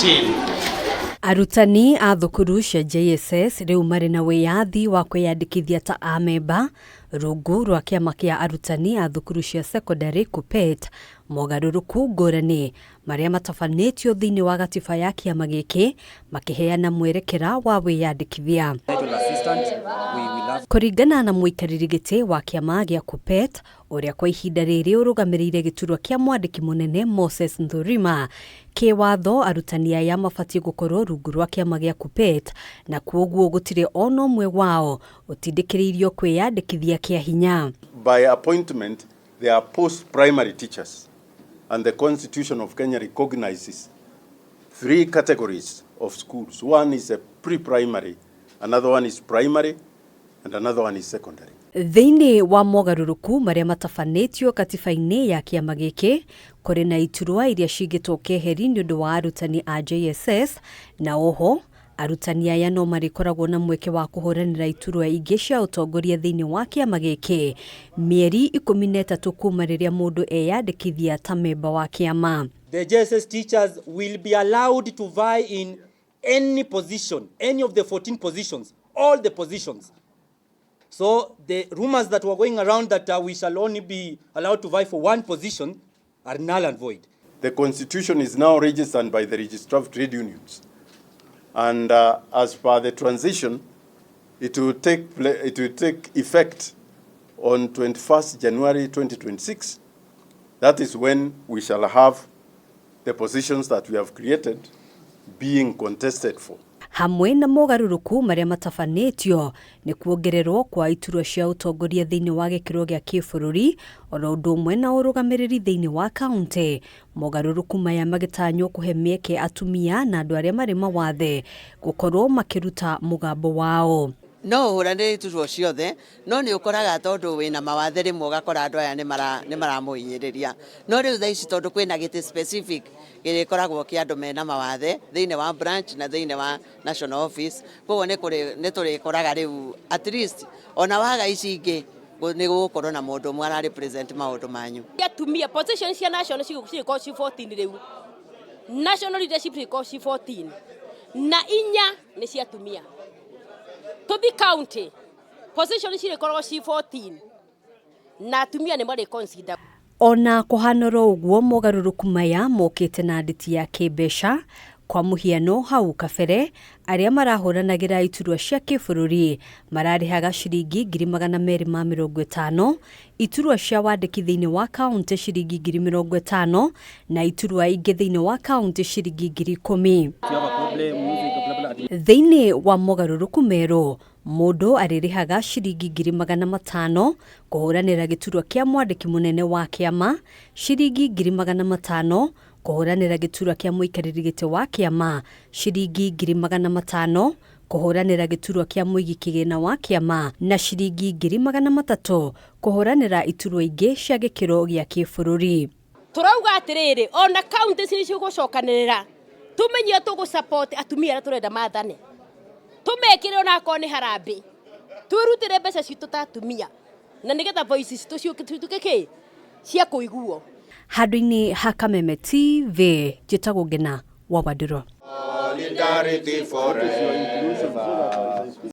chini. Arutani a thukuru cia JSS riu mari na wiyathi wa kwiyandikithia ta amemba rungu rwa kiama kia arutani a thukuru cia secondary KUPPET Mogaruruku ngurani maria matabanitio thiini wa gatiba ya kiama giki makiheana mwerekera wa wiyandikithia. Kuringana na muikariri giti wa kiama gia KUPPET uria kwa ihinda riri urugamirire giturwa kia mwandiki munene Moses Nthurima kiwatho arutani aya mabatie gukorwo rungu rwa kiama gia KUPPET na kuoguo gutire ono mwe wao utindikiriirio kwiyandikithia kia hinya. By appointment, they are post-primary teachers, and the Constitution of Kenya recognizes 3 categories of schools. One is a pre-primary, another one is primary, and another one is secondary. Thiini wa Mogaruruku maria matabanitio gatiba-ini ya kiama giki kuri na iturwa iria cigitwo keheri ni undu wa arutani a JSS na oho arutani aya no marikoragwo na mweke wa kuhuranira iturwa ingi cia utongoria thiini wa kiama giki mieri 13 kuma riria mundu eyandikithia ta memba wa kiama. The JSS teachers will be allowed to vie in any position, any of the 14 positions, all the positions. So the rumors that were going around that we shall only be allowed to vie for one position are null and void. The Constitution is now registered by the Registrar of Trade Unions. And as per the transition, it will take effect on 21st January 2026. That is when we shall have the positions that we have created being contested for. Hamwe na mogaruruku maria matabanitio ni kuongererwo kwa iturwa cia utongoria thiini wa gikiro gia kibururi oro undu umwe na urugamiriri thiini wa kaunti. Mogaruruku maya magitanywo kuhe mieke atumia na andu aria mari mawathe gukorwo makiruta mugambo wao. No huranire iturwa ciothe no ni ukoraga tondu wina mawathe rimwe ugakora andu aya ni maramuhinyiriria no riu tha ici tondu kwina giti specific girikoragwo ki andu mena mawathe thiini wa branch na thiini wa national office koguo ni turikoraga riu at least ona waga ici ingi ni gukorwo na mundu umwe ara represent maundu manyu. Atumia position cia national ciriko ci 14 riu national leadership ciriko ci 14 na inya ni cia atumia. To be county position ciriko ci 14 na atumia ni mari consider. Ona kuhanoro uguo mogaruruku maya mokite na nditi ya kibesha kwa muhiano hau kabere aria marahuranagira iturwa cia kibururi mararihaga ciringi 250 iturwa cia wandiki thiini wa kaunti ciringi 50 na iturwa ingi thiini wa kaunti ciringi 10,000. Thiini wa mogaruruku mero mundu aririhaga ciringi 500 kuhuranira giturwa kia mwandiki munene wa kiama, ciringi 500 kuhuranira giturwa kia muikariri giti wa kiama, ciringi 500 kuhuranira giturwa kia muigi kigina wa kiama na ciringi 300 kuhuranira iturwa ingi cia gikiro gia kibururi. Turauga atiriri ona county cici gucokanirira tumenye tugu support atumia ara turenda mathane tumekire ona ko ni harambe twirutire mbeca citu ta atumia na nigetha voices tucio tukeke cia kuiguo handu-ini ha Kameme TV njitagwo Ngina wa Wadiro. Solidarity forever.